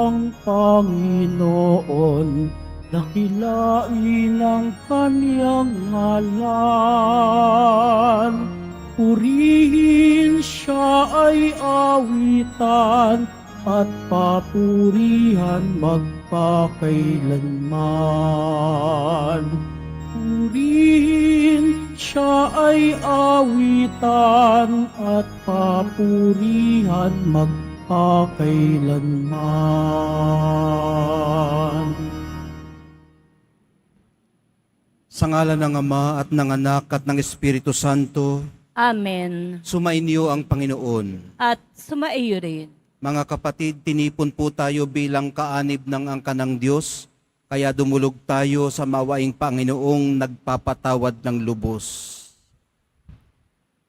ang Panginoon, dakilain ang kaniyang ngalan. Purihin siya ay awitan at papurihan magpakailanman. Purihin siya ay awitan at papurihan magpakailanman. Sa ngalan ng Ama at ng Anak at ng Espiritu Santo, Amen. sumainyo ang Panginoon. At sumaiyo rin. Mga kapatid, tinipon po tayo bilang kaanib ng angka ng Diyos, kaya dumulog tayo sa mawaing Panginoong nagpapatawad ng lubos.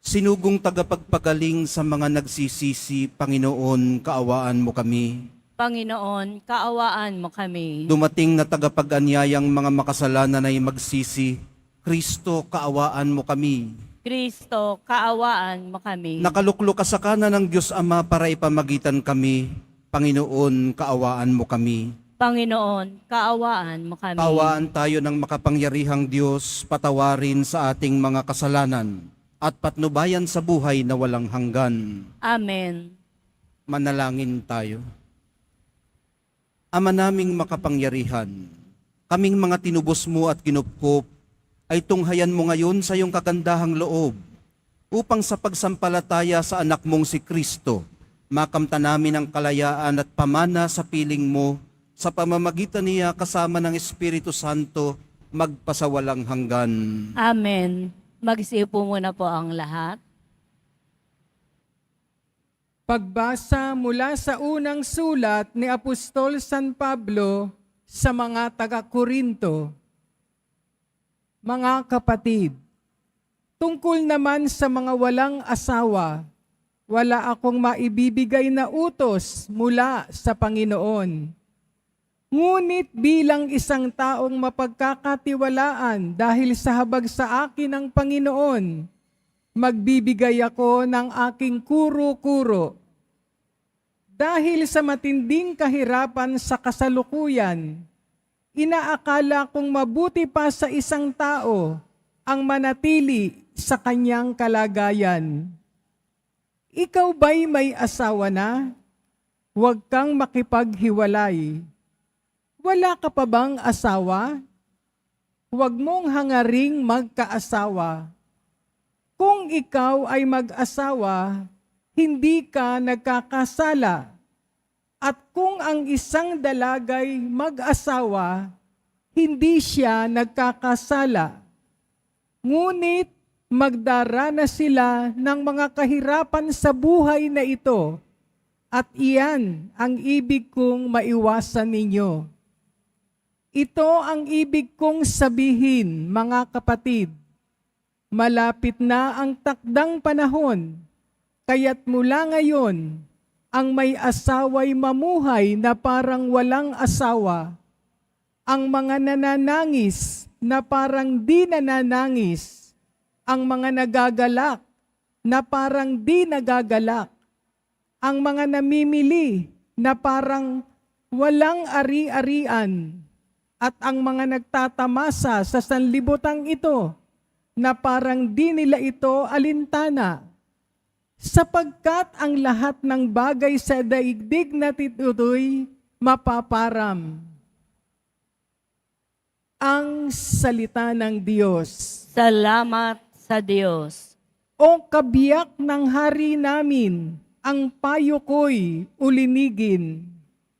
Sinugong tagapagpagaling sa mga nagsisisi, Panginoon, kaawaan mo kami. Panginoon, kaawaan mo kami. Dumating na tagapag-anyayang mga makasalanan ay magsisi, Kristo, kaawaan mo kami. Kristo, kaawaan mo kami. Nakaluklok ka sa kanan ng Diyos Ama para ipamagitan kami. Panginoon, kaawaan mo kami. Panginoon, kaawaan mo kami. Kaawaan tayo ng makapangyarihang Diyos, patawarin sa ating mga kasalanan at patnubayan sa buhay na walang hanggan. Amen. Manalangin tayo. Ama naming makapangyarihan, kaming mga tinubos mo at kinupkop, ay tunghayan mo ngayon sa iyong kagandahang loob, upang sa pagsampalataya sa anak mong si Kristo, makamta namin ang kalayaan at pamana sa piling mo, sa pamamagitan niya kasama ng Espiritu Santo, magpasawalang hanggan. Amen. Magsiupo muna po ang lahat. Pagbasa mula sa unang sulat ni Apostol San Pablo sa mga taga-Korinto. Mga kapatid, tungkol naman sa mga walang asawa, wala akong maibibigay na utos mula sa Panginoon. Ngunit bilang isang taong mapagkakatiwalaan dahil sa habag sa akin ng Panginoon, magbibigay ako ng aking kuro-kuro. Dahil sa matinding kahirapan sa kasalukuyan, inaakala kong mabuti pa sa isang tao ang manatili sa kanyang kalagayan. Ikaw ba'y may asawa na? Huwag kang makipaghiwalay. Wala ka pa bang asawa? Huwag mong hangaring magkaasawa. Kung ikaw ay mag-asawa, hindi ka nagkakasala. At kung ang isang dalagay mag-asawa, hindi siya nagkakasala. Ngunit magdarana sila ng mga kahirapan sa buhay na ito, at iyan ang ibig kong maiwasan ninyo. Ito ang ibig kong sabihin, mga kapatid. Malapit na ang takdang panahon, kaya't mula ngayon, ang may asawa'y mamuhay na parang walang asawa, ang mga nananangis na parang di nananangis, ang mga nagagalak na parang di nagagalak, ang mga namimili na parang walang ari-arian, at ang mga nagtatamasa sa sanlibutan ito na parang di nila ito alintana. Sapagkat ang lahat ng bagay sa daigdig na ito'y mapaparam. Ang salita ng Diyos. Salamat sa Diyos. O kabiyak ng hari namin, ang payo ko'y ulinigin.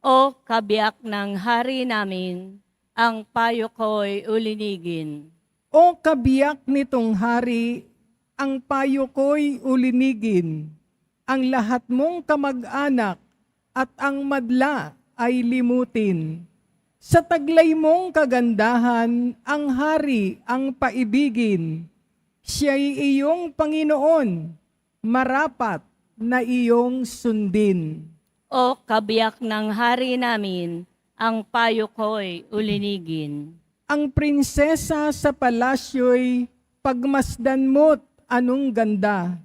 O kabiyak ng hari namin, ang payo ko'y ulinigin. O kabiyak nitong hari, ang payo ko'y ulinigin. Ang lahat mong kamag-anak at ang madla ay limutin. Sa taglay mong kagandahan, ang hari ang paibigin. Siya'y iyong Panginoon, marapat na iyong sundin. O kabiyak ng hari namin, ang payo ko'y ulinigin. Ang prinsesa sa palasyo'y pagmasdan mo't anong ganda.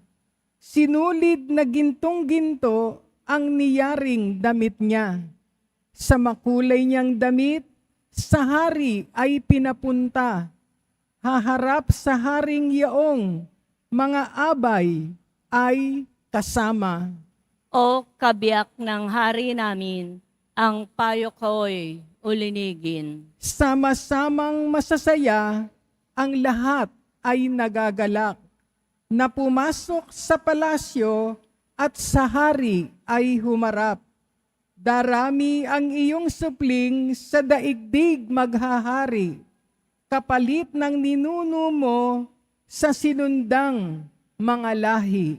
Sinulid na gintong-ginto ang niyaring damit niya. Sa makulay niyang damit, sa hari ay pinapunta. Haharap sa haring yaong, mga abay ay kasama. O kabiyak ng hari namin, ang payo ko'y ulinigin. Sama-samang masasaya, ang lahat ay nagagalak. Na pumasok sa palasyo at sa hari ay humarap. Darami ang iyong supling sa daigdig maghahari. Kapalit ng ninuno mo sa sinundang mga lahi.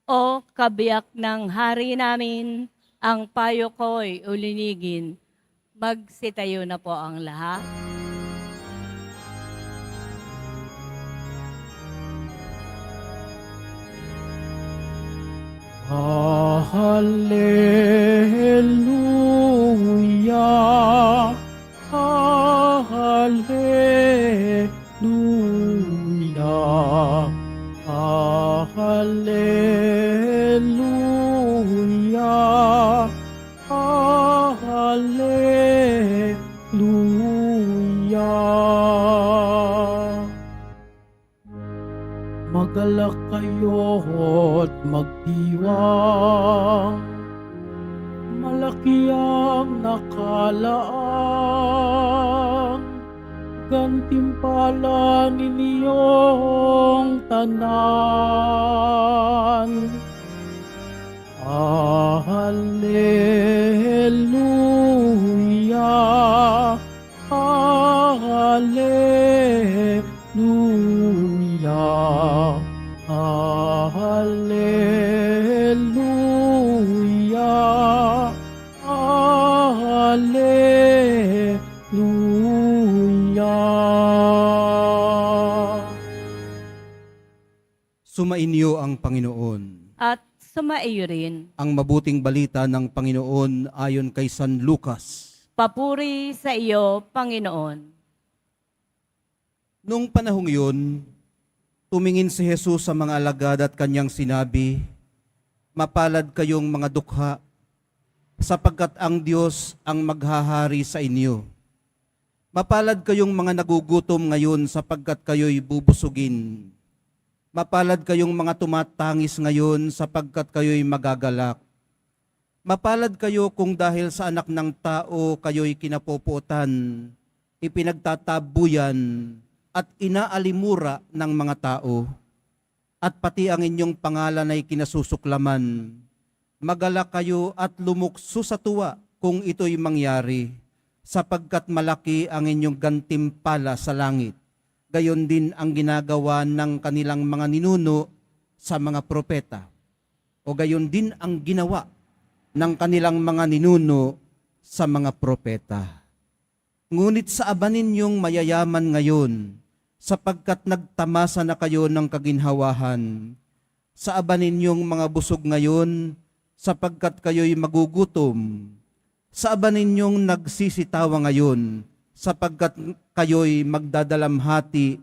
O kabiyak ng hari namin, ang payo ko'y ulinigin. Magsitayo na po ang lahat. Hallelujah, Hallelujah, Hallelujah, Hallelujah. Magalak kayo at magdiwang, malaki ang nakalaang, gantimpala ninyong tanan. Hallelujah, Hallelujah, Hallelujah, Hallelujah. Sumainyo ang Panginoon. At sumaiyo rin. Ang mabuting balita ng Panginoon ayon kay San Lucas. Papuri sa iyo, Panginoon. Noong panahong yun, tumingin si Jesus sa mga alagad at kanyang sinabi, "Mapalad kayong mga dukha, sapagkat ang Diyos ang maghahari sa inyo. Mapalad kayong mga nagugutom ngayon, sapagkat kayo'y bubusugin. Mapalad kayong mga tumatangis ngayon, sapagkat kayo'y magagalak. Mapalad kayo kung dahil sa anak ng tao kayo'y kinapopuotan, ipinagtatabuyan, at inaalimura ng mga tao, at pati ang inyong pangalan ay kinasusuklaman. Magalak kayo at lumukso sa tuwa kung ito'y mangyari, sapagkat malaki ang inyong gantimpala sa langit. Gayon din ang ginagawa ng kanilang mga ninuno sa mga propeta. O gayon din ang ginawa ng kanilang mga ninuno sa mga propeta. Ngunit sa aba ninyong mayayaman ngayon, sapagkat nagtamasa na kayo ng kaginhawahan. Sa aba ninyong mga busog ngayon, sapagkat kayo'y magugutom. Sa aba ninyong nagsisitawa ngayon, sapagkat kayo'y magdadalamhati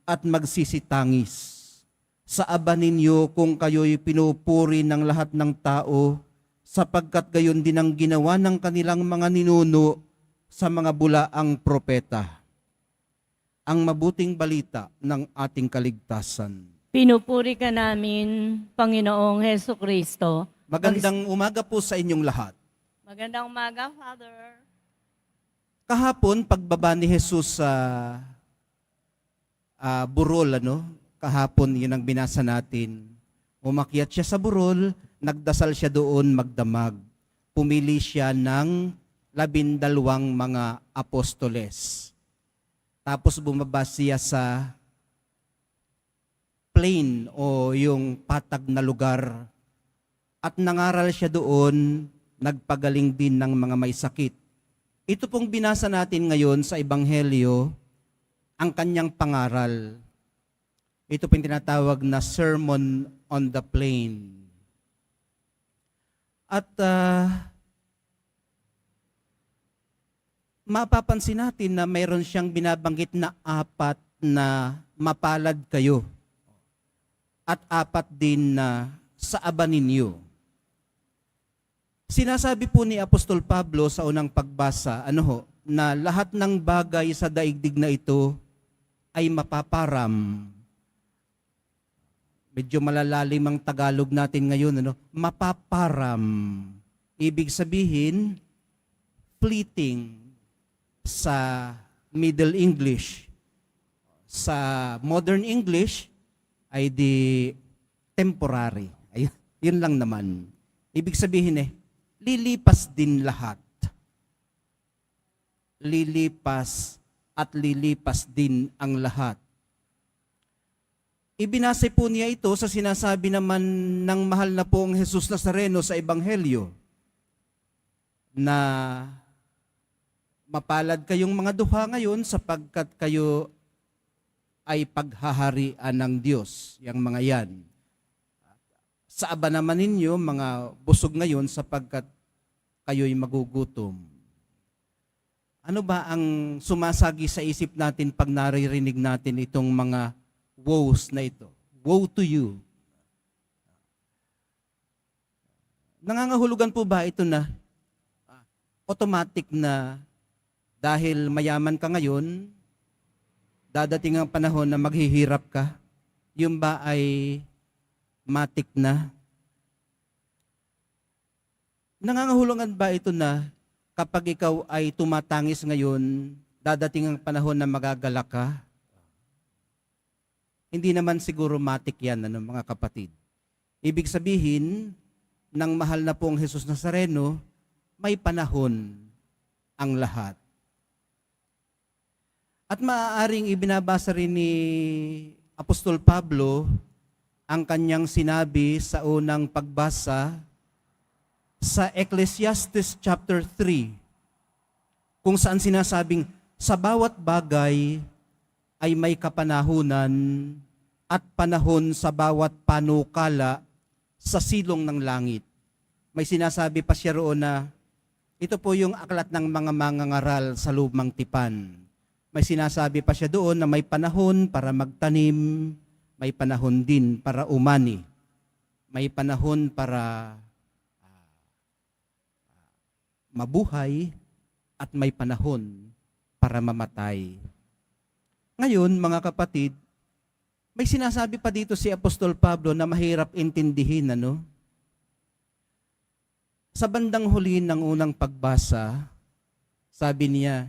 at magsisitangis. Sa aba ninyo kung kayo'y pinupuri ng lahat ng tao, sapagkat gayon din ang ginawa ng kanilang mga ninuno sa mga bulaang propeta. Ang mabuting balita ng ating kaligtasan. Pinupuri ka namin, Panginoong Heso Kristo. Magandang umaga po sa inyong lahat. Magandang umaga, Father. Kahapon, pagbaba ni Jesus sa burol, kahapon yun ang binasa natin. Umakyat siya sa burol, nagdasal siya doon magdamag. Pumili siya ng 12 mga apostoles. Tapos bumaba siya sa plain o yung patag na lugar. At nangaral siya doon, nagpagaling din ng mga may sakit. Ito pong binasa natin ngayon sa Ebanghelyo, ang kanyang pangaral. Ito pong tinatawag na Sermon on the Plain. At mapapansin natin na mayroon siyang binabanggit na 4 na mapalad kayo. At 4 din na sa aba ninyo. Sinasabi po ni Apostol Pablo sa unang pagbasa, na lahat ng bagay sa daigdig na ito ay mapaparam. Medyo malalalim ang Tagalog natin ngayon, mapaparam. Ibig sabihin, fleeting sa Middle English. Sa Modern English ay di temporary. Ayun, yun lang naman. Ibig sabihin lilipas din lahat. Lilipas at lilipas din ang lahat. Ibinase po niya ito sa sinasabi naman ng mahal na pong Jesus Nazareno sa Ebanghelyo na mapalad kayong mga duha ngayon sapagkat kayo ay paghaharian ng Diyos, yang mga yan. Sa aba naman ninyo, mga busog ngayon sapagkat kayo'y magugutom. Ano ba ang sumasagi sa isip natin pag naririnig natin itong mga woes na ito? Woe to you. Nangangahulugan po ba ito na automatic na dahil mayaman ka ngayon, dadating ang panahon na maghihirap ka? Yung ba ay matik na? Nangangahulugan ba ito na kapag ikaw ay tumatangis ngayon, dadating ang panahon na magagalak ka? Hindi naman siguro matik yan, mga kapatid. Ibig sabihin, ng mahal na pong Jesus Nazareno, may panahon ang lahat. At maaaring ibinabasa rin ni Apostol Pablo ang kanyang sinabi sa unang pagbasa sa Ecclesiastes chapter 3, kung saan sinasabing, sa bawat bagay ay may kapanahunan at panahon sa bawat panukala sa silong ng langit. May sinasabi pa siya roon na ito po yung aklat ng mga mangangaral sa lumang tipan. May sinasabi pa siya doon na may panahon para magtanim, may panahon din para umani, may panahon para mabuhay, at may panahon para mamatay. Ngayon, mga kapatid, may sinasabi pa dito si Apostol Pablo na mahirap intindihin, Sa bandang huli ng unang pagbasa, sabi niya,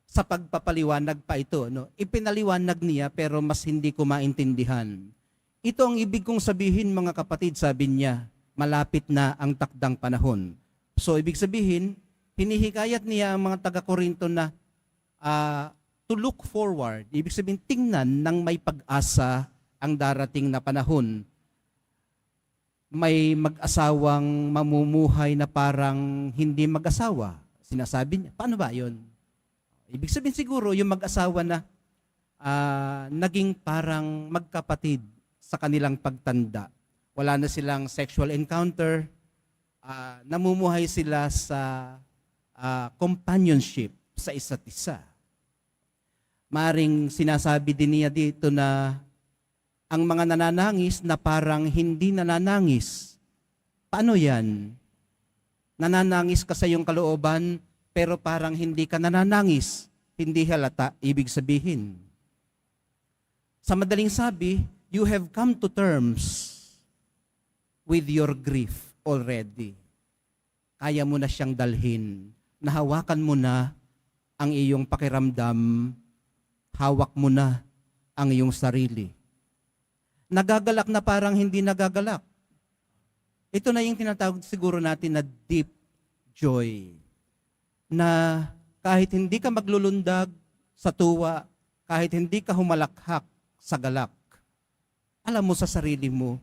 sa pagpapaliwanag pa ito, ipinaliwanag niya pero mas hindi ko maintindihan. Ito ang ibig kong sabihin, mga kapatid, sabi niya, malapit na ang takdang panahon. So, ibig sabihin, hinihikayat niya ang mga taga-Korinto na to look forward. Ibig sabihin, tingnan ng may pag-asa ang darating na panahon. May mag-asawang mamumuhay na parang hindi mag-asawa. Sinasabi niya, paano ba yun? Ibig sabihin siguro, yung mag-asawa na naging parang magkapatid sa kanilang pagtanda. Wala na silang sexual encounter, namumuhay sila sa companionship sa isa't isa. Maring sinasabi din niya dito na ang mga nananangis na parang hindi nananangis. Paano yan? Nananangis ka sa iyong kalooban, pero parang hindi ka nananangis. Hindi halata, ibig sabihin. Sa madaling sabi, you have come to terms with your grief already. Kaya mo na siyang dalhin. Nahawakan mo na ang iyong pakiramdam. Hawak mo na ang iyong sarili. Nagagalak na parang hindi nagagalak. Ito na yung tinatawag siguro natin na deep joy. Na kahit hindi ka maglulundag sa tuwa, kahit hindi ka humalakhak sa galak, alam mo sa sarili mo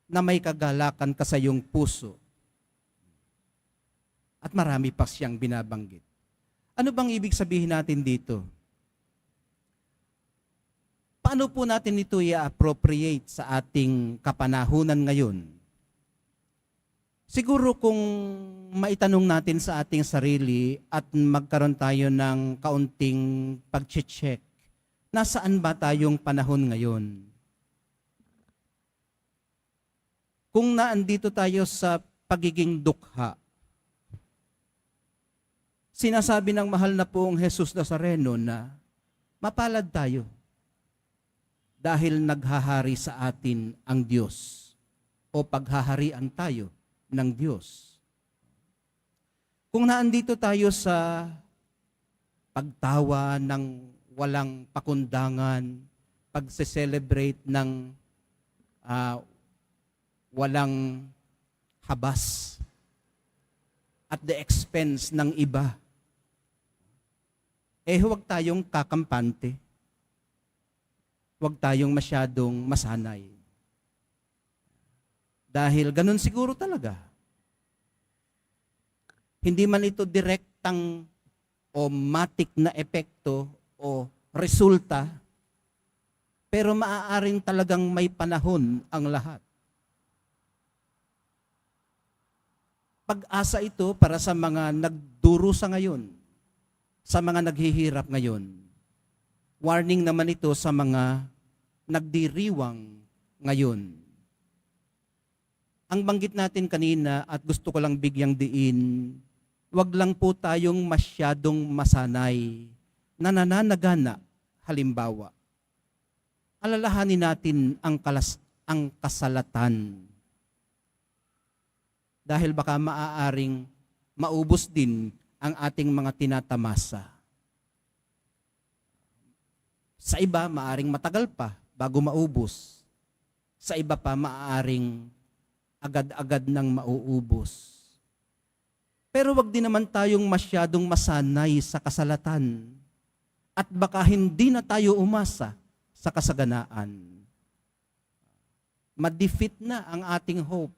na may kagalakan ka sa iyong puso. At marami pa siyang binabanggit. Ano bang ibig sabihin natin dito? Paano po natin ito i-appropriate sa ating kapanahunan ngayon? Siguro kung maitanong natin sa ating sarili at magkaroon tayo ng kaunting pag-check, nasaan ba tayong panahon ngayon? Kung naandito tayo sa pagiging dukha. Sinasabi ng mahal na poong Jesus Nazareno na mapalad tayo dahil naghahari sa atin ang Diyos o paghaharian tayo ng Diyos. Kung naandito tayo sa pagtawa ng walang pakundangan, pagse-celebrate ng walang habas at the expense ng iba, huwag tayong kakampante. Huwag tayong masyadong masanay. Dahil ganun siguro talaga. Hindi man ito direktang o matik na epekto o resulta, pero maaaring talagang may panahon ang lahat. Pag-asa ito para sa mga nagdurusa ngayon, sa mga naghihirap ngayon. Warning naman ito sa mga nagdiriwang ngayon. Ang banggit natin kanina at gusto ko lang bigyang diin, wag lang po tayong masyadong masanay na nananagana. Halimbawa, alalahanin natin ang kasalatan. Dahil baka maaaring maubos din ang ating mga tinatamasa. Sa iba, maaaring matagal pa bago maubos. Sa iba pa, maaaring agad-agad nang mauubos. Pero wag din naman tayong masyadong masanay sa kasalatan at baka hindi na tayo umasa sa kasaganaan. Ma-defeat na ang ating hope.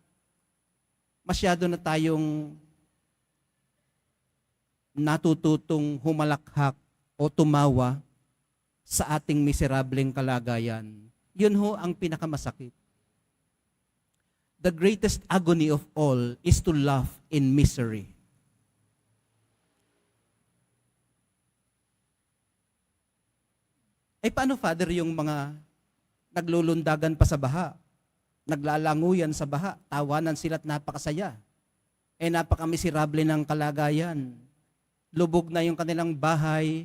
Masyado na tayong natututong humalakhak o tumawa sa ating miserableng kalagayan. Yun ho ang pinakamasakit. The greatest agony of all is to laugh in misery. Paano, Father, yung mga naglulundagan pa sa baha, naglalanguyan sa baha, tawanan sila't napakasaya, napakamiserable ng kalagayan, lubog na yung kanilang bahay,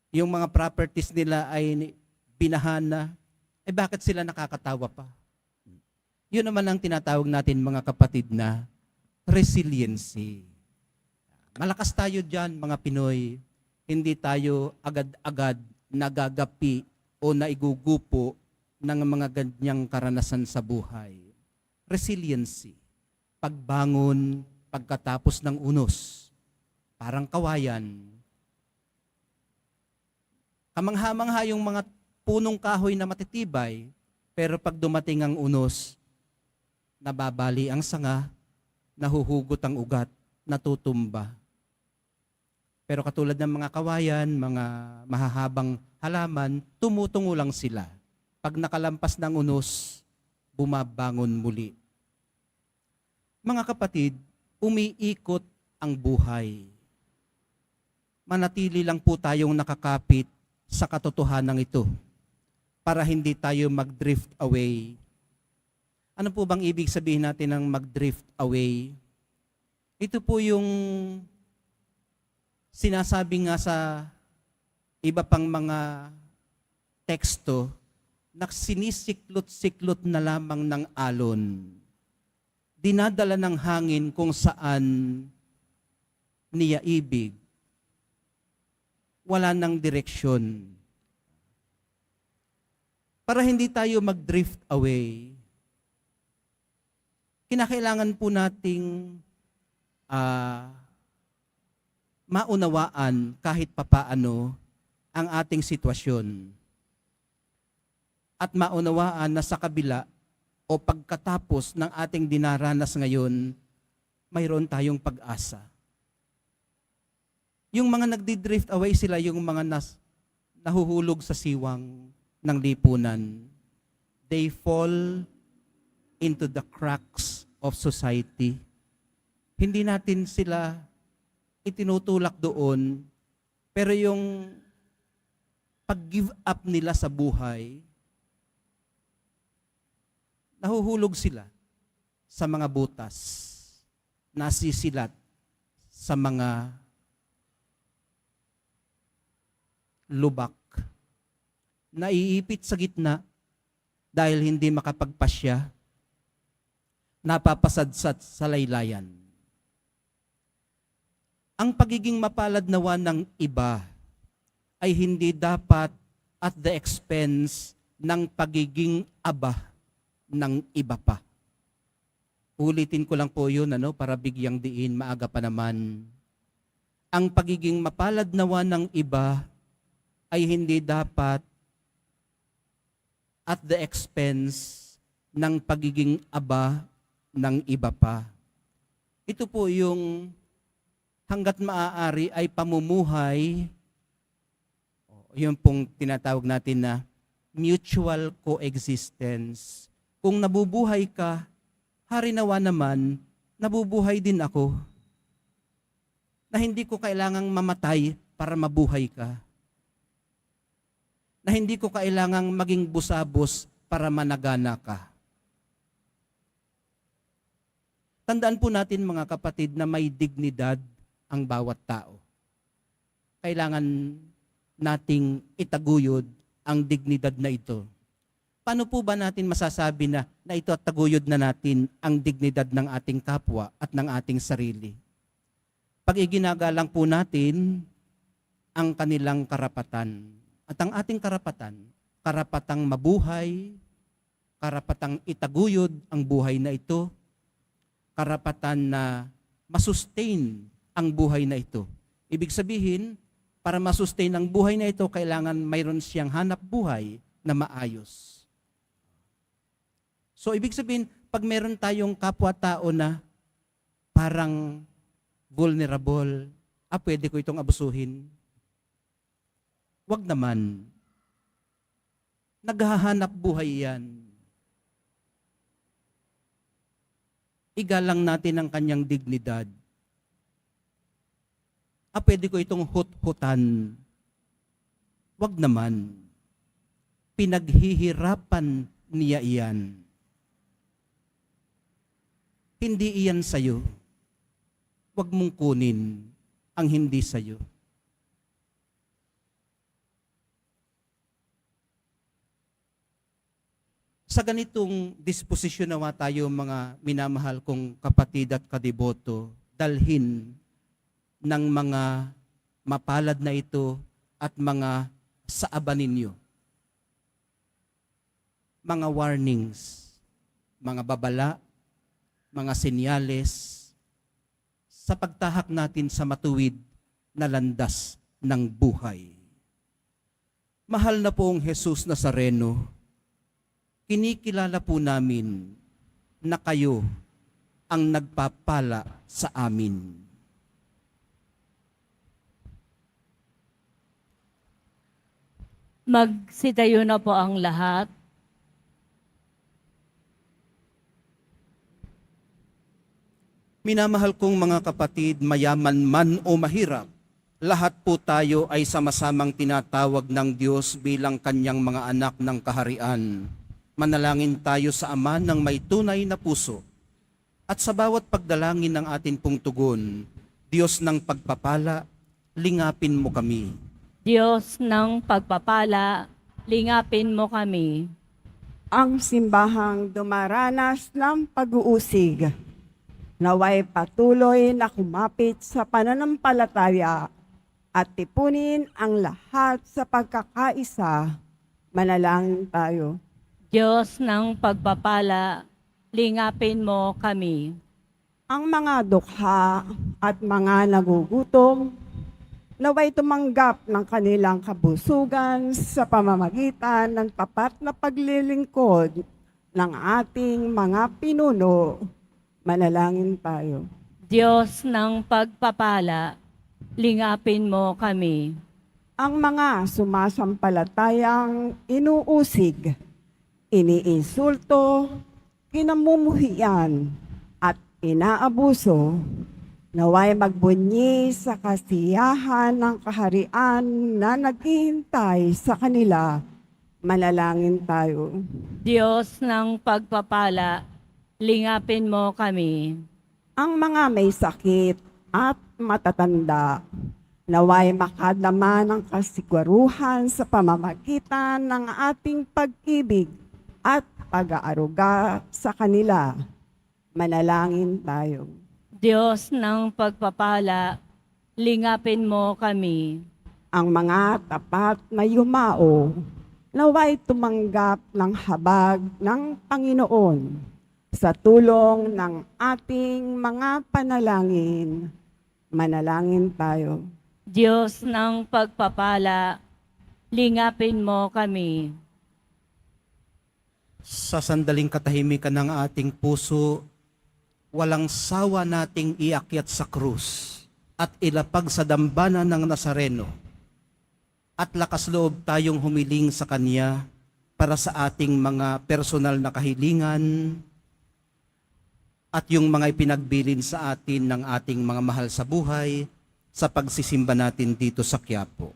yung mga properties nila ay binahan na, bakit sila nakakatawa pa? Yun naman ang tinatawag natin, mga kapatid, na resiliency. Malakas tayo dyan, mga Pinoy. Hindi tayo agad-agad nagagapi o naigugupo ng mga ganyang karanasan sa buhay. Resiliency. Pagbangon pagkatapos ng unos. Parang kawayan. Kamangha-mangha yung mga punong kahoy na matitibay, pero pag dumating ang unos, nababali ang sanga, nahuhugot ang ugat, natutumba. Pero katulad ng mga kawayan, mga mahahabang halaman, tumutungo lang sila. Pag nakalampas ng unos, bumabangon muli. Mga kapatid, umiikot ang buhay. Manatili lang po tayong nakakapit sa katotohanan ito para hindi tayo mag-drift away. Ano po bang ibig sabihin natin ng mag-drift away? Ito po yung sinasabi nga sa iba pang mga teksto na sinisiklot-siklot na lamang ng alon. Dinadala ng hangin kung saan niya ibig. Wala nang direksyon. Para hindi tayo mag-drift away, kinakailangan po nating maunawaan kahit papaano ang ating sitwasyon. At maunawaan na sa kabila o pagkatapos ng ating dinaranas ngayon, mayroon tayong pag-asa. Yung mga nagdi-drift away sila, yung mga nahuhulog sa siwang ng lipunan. They fall into the cracks of society. Hindi natin sila itinutulak doon, pero yung pag-give up nila sa buhay, nahuhulog sila sa mga butas, nasisilat sa mga lubak, naiipit sa gitna dahil hindi makapagpasya, napapasadsat sa laylayan. Ang pagiging mapalad nawa ng iba ay hindi dapat at the expense ng pagiging aba ng iba pa. Ulitin ko lang po yun para bigyang diin, maaga pa naman. Ang pagiging mapalad nawa ng iba ay hindi dapat at the expense ng pagiging aba ng iba pa. Ito po yung hanggat maaari ay pamumuhay, yun pong tinatawag natin na mutual coexistence. Kung nabubuhay ka, harinawa naman, nabubuhay din ako. Na hindi ko kailangang mamatay para mabuhay ka. Na hindi ko kailangang maging busabos para managana ka. Tandaan po natin mga kapatid na may dignidad ang bawat tao. Kailangan nating itaguyod ang dignidad na ito. Paano po ba natin masasabi na ito at taguyod na natin ang dignidad ng ating kapwa at ng ating sarili? Pag iginagalang po natin ang kanilang karapatan. At ang ating karapatan, karapatang mabuhay, karapatang itaguyod ang buhay na ito, karapatan na masustain ang buhay na ito. Ibig sabihin, para masustain ang buhay na ito, kailangan mayroon siyang hanap buhay na maayos. So, ibig sabihin, pag meron tayong kapwa-tao na parang vulnerable, pwede ko itong abusuhin. Wag naman. Naghahanap buhay yan. Igalang natin ang kanyang dignidad. Pwede ko itong hut-hutan. Wag naman. Pinaghihirapan niya iyan. Hindi iyan sa'yo. Wag mong kunin ang hindi sa'yo. Sa ganitong disposisyon nawa tayo mga minamahal kong kapatid at kadiboto, dalhin ng mga mapalad na ito at mga saaba ninyo. Mga warnings, mga babala, mga senyales sa pagtahak natin sa matuwid na landas ng buhay. Mahal na poong Jesus Nazareno, kinikilala po namin na kayo ang nagpapala sa amin. Magsitayo na po ang lahat. Minamahal kong mga kapatid, mayaman man o mahirap, lahat po tayo ay sama-samang tinatawag ng Diyos bilang kanyang mga anak ng kaharian. Manalangin tayo sa Ama ng may tunay na puso. At sa bawat pagdalangin ng atin pong tugon, Diyos ng pagpapala, lingapin mo kami. Diyos ng pagpapala, lingapin mo kami. Ang simbahang dumaranas ng pag-uusig, naway patuloy na kumapit sa pananampalataya at tipunin ang lahat sa pagkakaisa. Manalangin tayo. Diyos ng pagpapala, lingapin mo kami. Ang mga dukha at mga nagugutom, naway tumanggap ng kanilang kabusugan sa pamamagitan ng tapat na paglilingkod ng ating mga pinuno. Manalangin tayo. Diyos ng pagpapala, lingapin mo kami. Ang mga sumasampalatayang inuusig, iniinsulto, kinamumuhian, at inaabuso, naway magbunyi sa kasiyahan ng kaharian na naghihintay sa kanila. Manalangin tayo. Diyos ng pagpapala, lingapin mo kami. Ang mga may sakit at matatanda, naway makadama ng kasiguruhan sa pamamagitan ng ating pag-ibig at pag-aaruga sa kanila. Manalangin tayo. Diyos ng pagpapala, lingapin mo kami. Ang mga tapat na yumao, naway tumanggap ng habag ng Panginoon sa tulong ng ating mga panalangin. Manalangin tayo. Diyos ng pagpapala, lingapin mo kami. Sa sandaling katahimikan ng ating puso, walang sawa nating iakyat sa krus at ilapag sa dambana ng Nazareno. At lakas loob tayong humiling sa Kanya para sa ating mga personal na kahilingan at yung mga ipinagbilin sa atin ng ating mga mahal sa buhay sa pagsisimba natin dito sa Quiapo.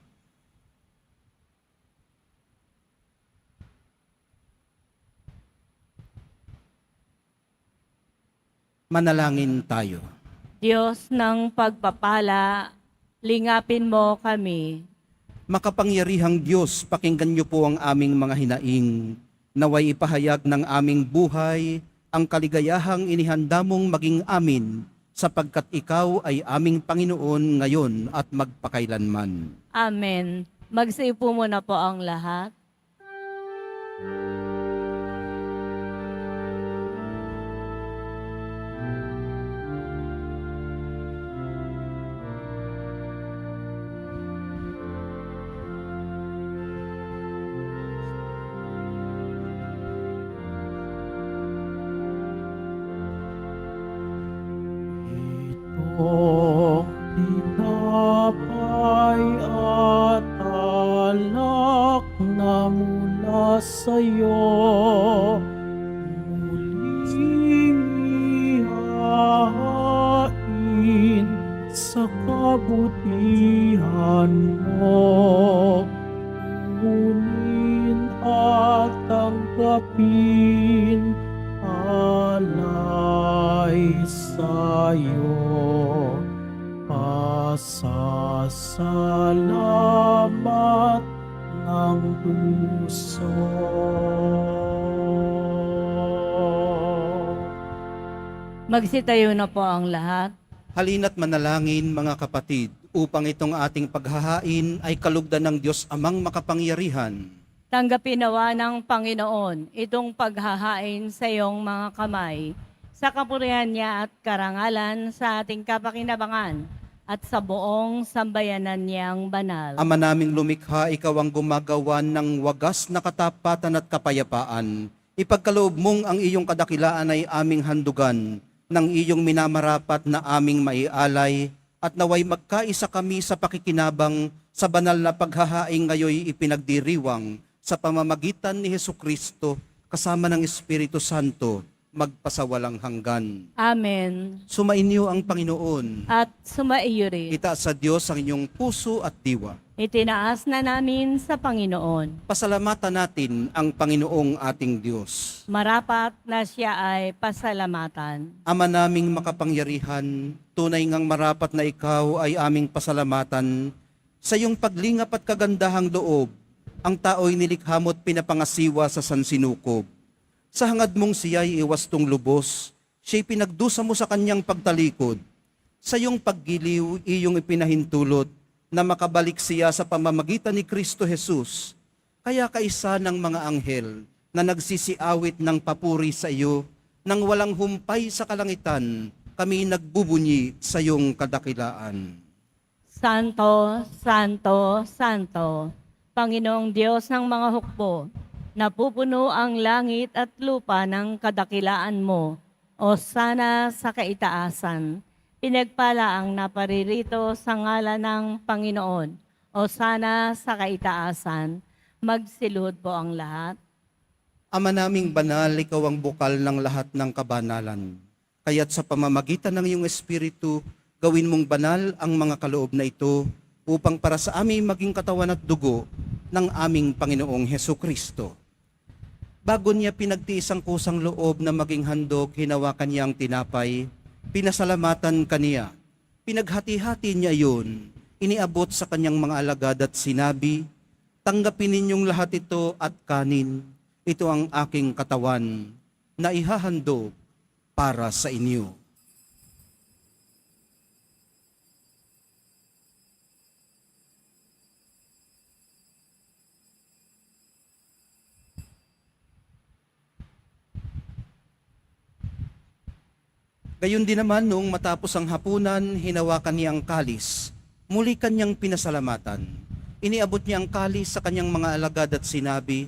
Manalangin tayo. Diyos ng pagpapala, lingapin mo kami. Makapangyarihang Diyos, pakinggan niyo po ang aming mga hinaing. Naway ipahayag ng aming buhay ang kaligayahang inihanda mong maging amin, sapagkat ikaw ay aming Panginoon ngayon at magpakailanman. Amen. Magsiupo muna po ang lahat. Itong tinapay at alak na mula sa'yo, muling ihahain sa kabutihan mo. Kunin at tanggapin alay sa'yo. Pasasalamat ng puso. Magsitayo na po ang lahat. Halina't manalangin mga kapatid, upang itong ating paghahain ay kalugdan ng Diyos Amang makapangyarihan. Tanggapin nawa ng Panginoon itong paghahain sa iyong mga kamay, sa kapurihan niya at karangalan sa ating kapakinabangan at sa buong sambayanan niyang banal. Ama naming lumikha, ikaw ang gumagawan ng wagas na katapatan at kapayapaan. Ipagkaloob mong ang iyong kadakilaan ay aming handugan, ng iyong minamarapat na aming maialay, at naway magkaisa kami sa pakikinabang sa banal na paghahaing ngayoy ipinagdiriwang sa pamamagitan ni Hesukristo kasama ng Espiritu Santo, magpasawalang hanggan. Amen. Sumainyo ang Panginoon. At sumaiyo rin. Itaas sa Diyos ang inyong puso at diwa. Itinaas na namin sa Panginoon. Pasalamatan natin ang Panginoong ating Diyos. Marapat na siya ay pasalamatan. Ama naming makapangyarihan, tunay ngang marapat na ikaw ay aming pasalamatan. Sa iyong paglingap at kagandahang loob, ang tao'y nilikha mo't pinapangasiwa sa sansinukob. Sa hangad mong siya'y iwastong lubos, siya'y pinagdusa mo sa kanyang pagtalikod. Sa iyong paggiliw, iyong ipinahintulot, na makabalik siya sa pamamagitan ni Kristo Jesus. Kaya kaisa ng mga anghel na nagsisiawit ng papuri sa iyo, nang walang humpay sa kalangitan, kami nagbubunyi sa iyong kadakilaan. Santo, Santo, Santo, Panginoong Diyos ng mga hukbo, napupuno ang langit at lupa ng kadakilaan mo, o sana sa kaitaasan. Pinagpala ang naparirito sa ngalan ng Panginoon, o sana sa kaitaasan. Magsilud po ang lahat. Ama naming banal, ikaw ang bukal ng lahat ng kabanalan. Kaya't sa pamamagitan ng iyong Espiritu, gawin mong banal ang mga kaloob na ito, upang para sa aming maging katawan at dugo ng aming Panginoong Heso Kristo. Bago niya pinagtiis ang kusang loob na maging handog, hinawakan niya ang tinapay, pinasalamatan kaniya. Pinaghati-hati niya yun, iniabot sa kanyang mga alagad at sinabi, "Tanggapin ninyong lahat ito at kanin. Ito ang aking katawan na ihahandog para sa inyo." Gayon din naman noong matapos ang hapunan, hinawakan niya ang kalis. Muli kanyang pinasalamatan. Iniabot niya ang kalis sa kanyang mga alagad at sinabi,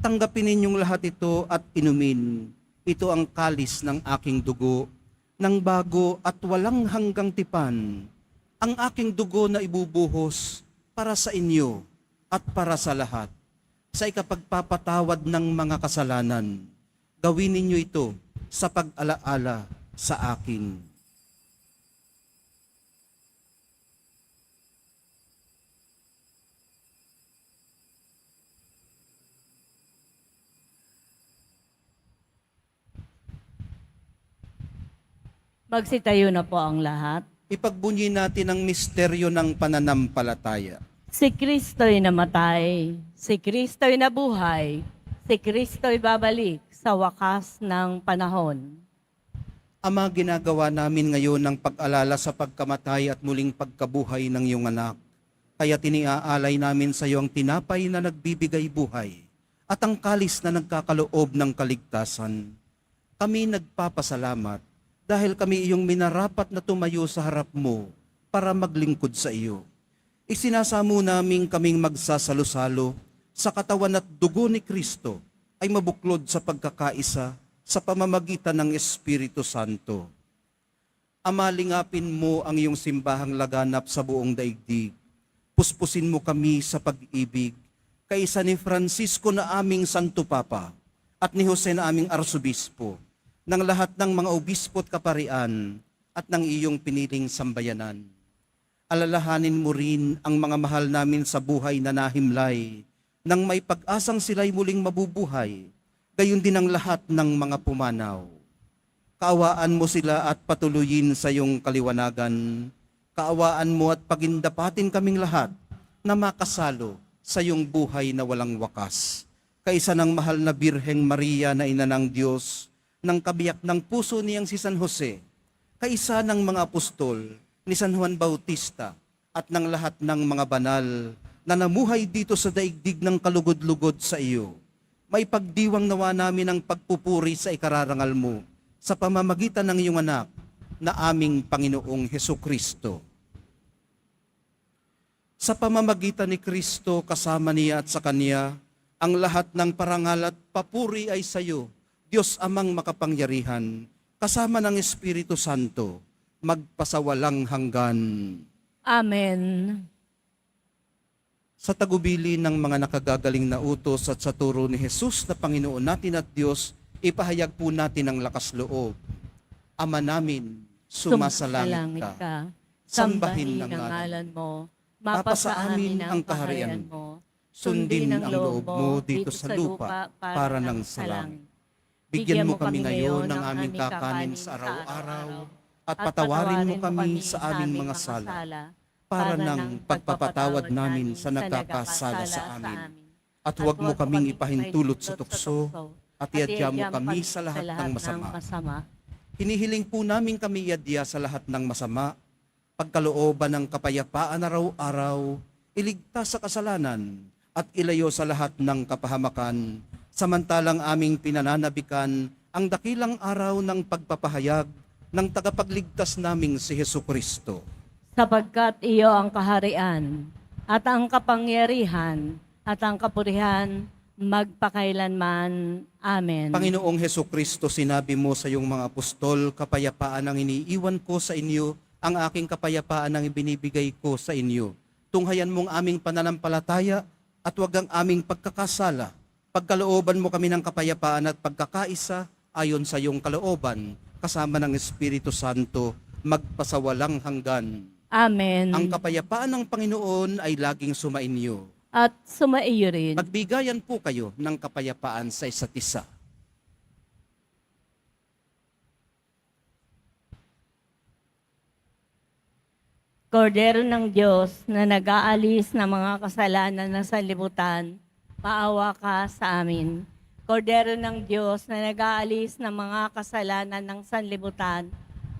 "Tanggapin ninyong lahat ito at inumin. Ito ang kalis ng aking dugo, ng bago at walang hanggang tipan. Ang aking dugo na ibubuhos para sa inyo at para sa lahat, sa ikapagpapatawad ng mga kasalanan. Gawin ninyo ito sa pag-alaala sa akin." Magsitayo na po ang lahat. Ipagbunyi natin ang misteryo ng pananampalataya. Si Kristo'y namatay, si Kristo'y nabuhay, si Kristo'y babalik sa wakas ng panahon. Ama, ginagawa namin ngayon ng pag-alala sa pagkamatay at muling pagkabuhay ng iyong anak. Kaya tiniaalay namin sa iyo ang tinapay na nagbibigay buhay at ang kalis na nagkakaloob ng kaligtasan. Kami nagpapasalamat dahil kami iyong minarapat na tumayo sa harap mo para maglingkod sa iyo. Isinasamo namin kaming magsasalo-salo sa katawan at dugo ni Kristo ay mabuklod sa pagkakaisa sa pamamagitan ng Espiritu Santo. Ama, lingapin mo ang iyong simbahang laganap sa buong daigdig. Puspusin mo kami sa pag-ibig, kaisa ni Francisco na aming Santo Papa at ni Jose na aming Arsobispo, ng lahat ng mga obispo at kaparian at ng iyong piniling sambayanan. Alalahanin mo rin ang mga mahal namin sa buhay na nahimlay, nang may pag-asang sila'y muling mabubuhay, gayon din ang lahat ng mga pumanaw. Kaawaan mo sila at patuloyin sa iyong kaliwanagan. Kaawaan mo at pagindapatin kaming lahat na makasalo sa iyong buhay na walang wakas. Kaisa ng mahal na Birheng Maria na ina ng Diyos, ng kabiyak ng puso niyang si San Jose, kaisa ng mga apostol ni San Juan Bautista at ng lahat ng mga banal na namuhay dito sa daigdig ng kalugod-lugod sa iyo. May pagdiwang nawa namin ang pagpupuri sa ikararangal mo sa pamamagitan ng iyong anak na aming Panginoong Heso Kristo. Sa pamamagitan ni Kristo, kasama niya at sa Kanya, ang lahat ng parangal at papuri ay sa iyo, Diyos Amang makapangyarihan, kasama ng Espiritu Santo, magpasawalang hanggan. Amen. Sa tagubili ng mga nakagagaling na utos at sa turo ni Jesus na Panginoon natin at Diyos, ipahayag po natin ang lakas loob. Ama namin, sumasalangit ka. Sambahin ang ngalan mo. Mapasa amin ang kaharian mo. Sundin ang loob mo dito sa lupa para ng salangit. Bigyan mo kami ngayon ng aming kakanin sa araw-araw at patawarin mo kami sa aming mga sala para ng pagpapatawad namin sa nagkakasala sa amin. At huwag mo kaming ipahintulot sa tukso at iadya mo kami sa lahat ng masama. Hinihiling po namin kami iadya sa lahat ng masama, pagkalooban ng kapayapaan araw-araw, iligtas sa kasalanan at ilayo sa lahat ng kapahamakan, samantalang aming pinananabikan ang dakilang araw ng pagpapahayag ng tagapagligtas naming si Heso Kristo. Sapagkat iyo ang kaharian at ang kapangyarihan at ang kapurihan magpakailanman. Amen. Panginoong Heso Kristo, sinabi mo sa iyong mga apostol, kapayapaan ang iniiwan ko sa inyo, ang aking kapayapaan ang ibinibigay ko sa inyo. Tunghayan mong aming pananampalataya at wag ang aming pagkakasala. Pagkalooban mo kami ng kapayapaan at pagkakaisa ayon sa iyong kalooban, kasama ng Espiritu Santo, magpasawalang hanggan. Amen. Ang kapayapaan ng Panginoon ay laging sumainyo. at sumaiyo rin. Magbigayan po kayo ng kapayapaan sa isa't isa. Kordero ng Diyos na nag-aalis ng mga kasalanan ng sanlibutan, maawa ka sa amin. Kordero ng Diyos na nag-aalis ng mga kasalanan ng sanlibutan,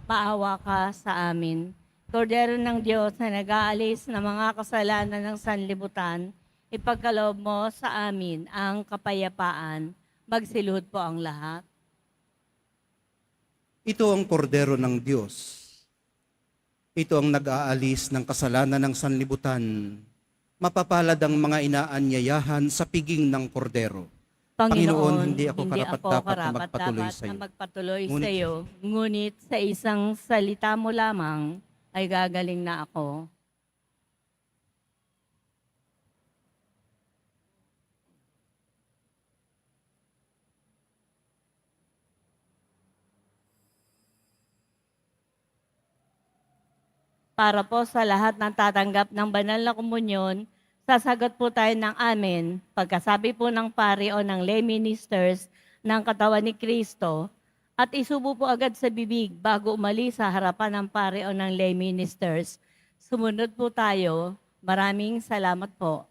maawa ka sa amin. Kordero ng Diyos na nag-aalis ng mga kasalanan ng sanlibutan, ipagkaloob mo sa amin ang kapayapaan. Magsilhod po ang lahat. Ito ang kordero ng Diyos. Ito ang nag-aalis ng kasalanan ng sanlibutan. Mapapalad ang mga inaanyayahan sa piging ng kordero. Panginoon, hindi ako karapat-dapat na magpatuloy sa iyo. magpatuloy Ngunit- sa iyo. Ngunit sa isang salita mo lamang ay gagaling na ako. Para po sa lahat ng tatanggap ng banal na komunyon, sasagot po tayo ng amen. Pagkasabi po ng pari o ng lay ministers ng katawan ni Kristo, at isubo po agad sa bibig bago umalis sa harapan ng pari o ng lay ministers. Sumunod po tayo. Maraming salamat po.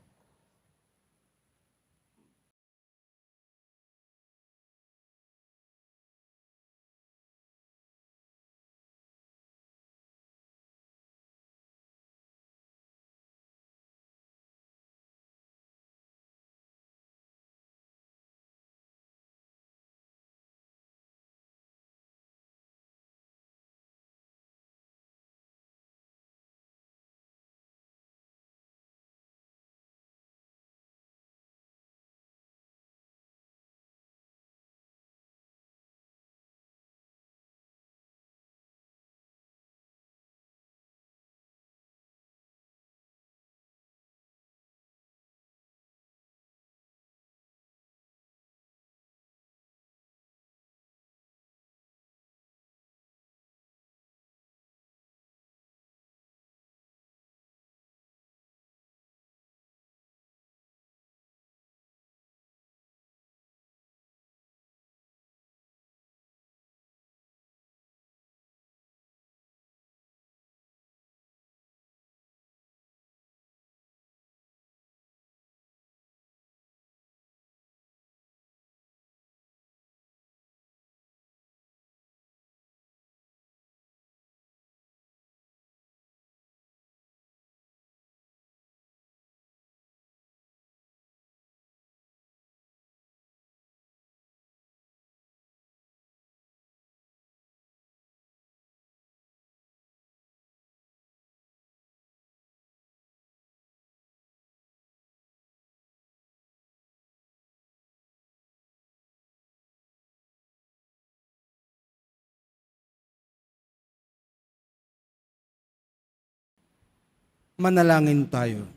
Manalangin tayo.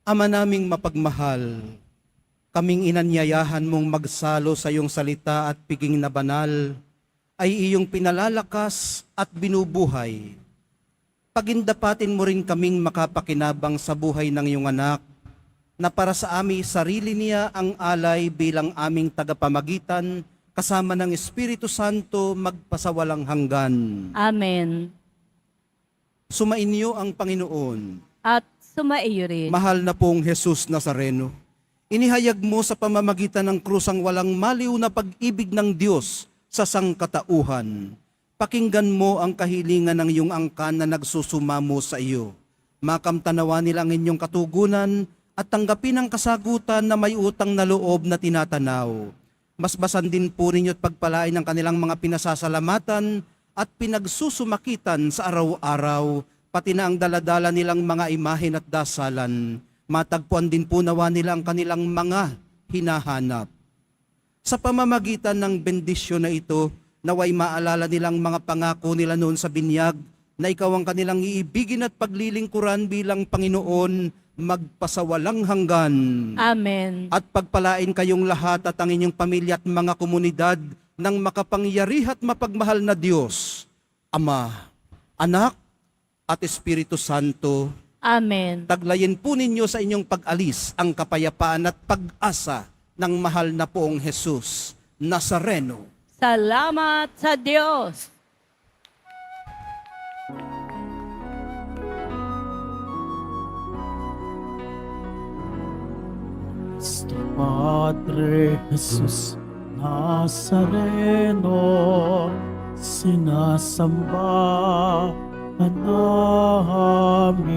Ama naming mapagmahal, kaming inanyayahan mong magsalo sa iyong salita at piging na banal, ay iyong pinalalakas at binubuhay. Pagindapatin mo rin kaming makapakinabang sa buhay ng iyong anak, na para sa aming sarili niya ang alay bilang aming tagapamagitan, kasama ng Espiritu Santo magpasawalang hanggan. Amen. Sumainyo ang Panginoon. At sumaiyo rin. Mahal na pong Jesus Nazareno, inihayag mo sa pamamagitan ng krus ang walang maliw na pag-ibig ng Diyos sa sangkatauhan. Pakinggan mo ang kahilingan ng iyong angkan na nagsusumamo sa iyo. Makamtanawa nila ang inyong katugunan at tanggapin ang kasagutan na may utang na loob na tinatanaw. Masbasan din po ninyo at pagpalain ang kanilang mga pinasasalamatan at pinagsusumakitan sa araw-araw, pati na ang daladala nilang mga imahen at dasalan. Matagpuan din po nawa nila ang kanilang mga hinahanap. Sa pamamagitan ng bendisyon na ito, naway maalala nilang mga pangako nila noon sa binyag, na ikaw ang kanilang iibigin at paglilingkuran bilang Panginoon, magpasawalang hanggan. Amen. At pagpalain kayong lahat at ang inyong pamilya at mga komunidad ng makapangyari at mapagmahal na Diyos, Ama, Anak, at Espiritu Santo. Amen. Taglayin po ninyo sa inyong pag-alis ang kapayapaan at pag-asa ng mahal na poong Jesus Nazareno. Salamat sa Diyos. Nuestro Padre Jesus Nazareno, sinasamba ka namin.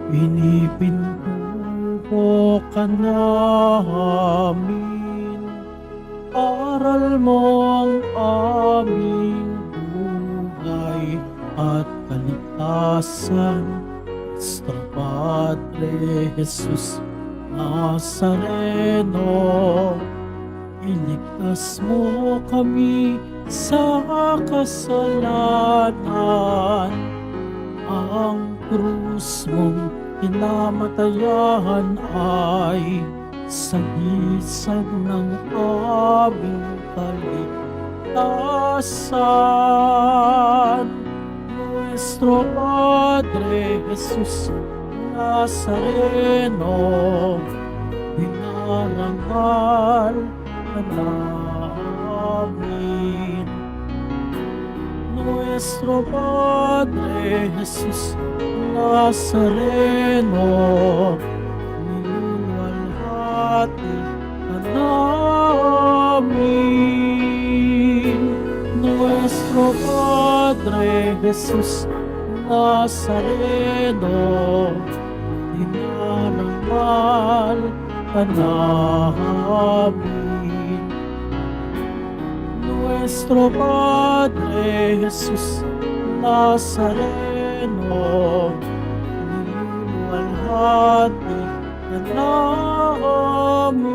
Pinipintuho ka namin. Aral mo ang aming buhay at kaligtasan. Nuestro Padre Jesus Nazareno, iligtas mo kami sa kasalanan. Ang krus mong kinamatayan ay sagisag ng aming kaligtasan. Nuestro Padre Jesus Nazareno, dinarangal ka namin. Nuestro Padre Jesus Nazareno, niluwalhati ka namin. Nuestro Padre Jesus Nazareno, dinarangal ka namin. Nuestro Padre Jesus Nazareno, niluwalhati ka namin.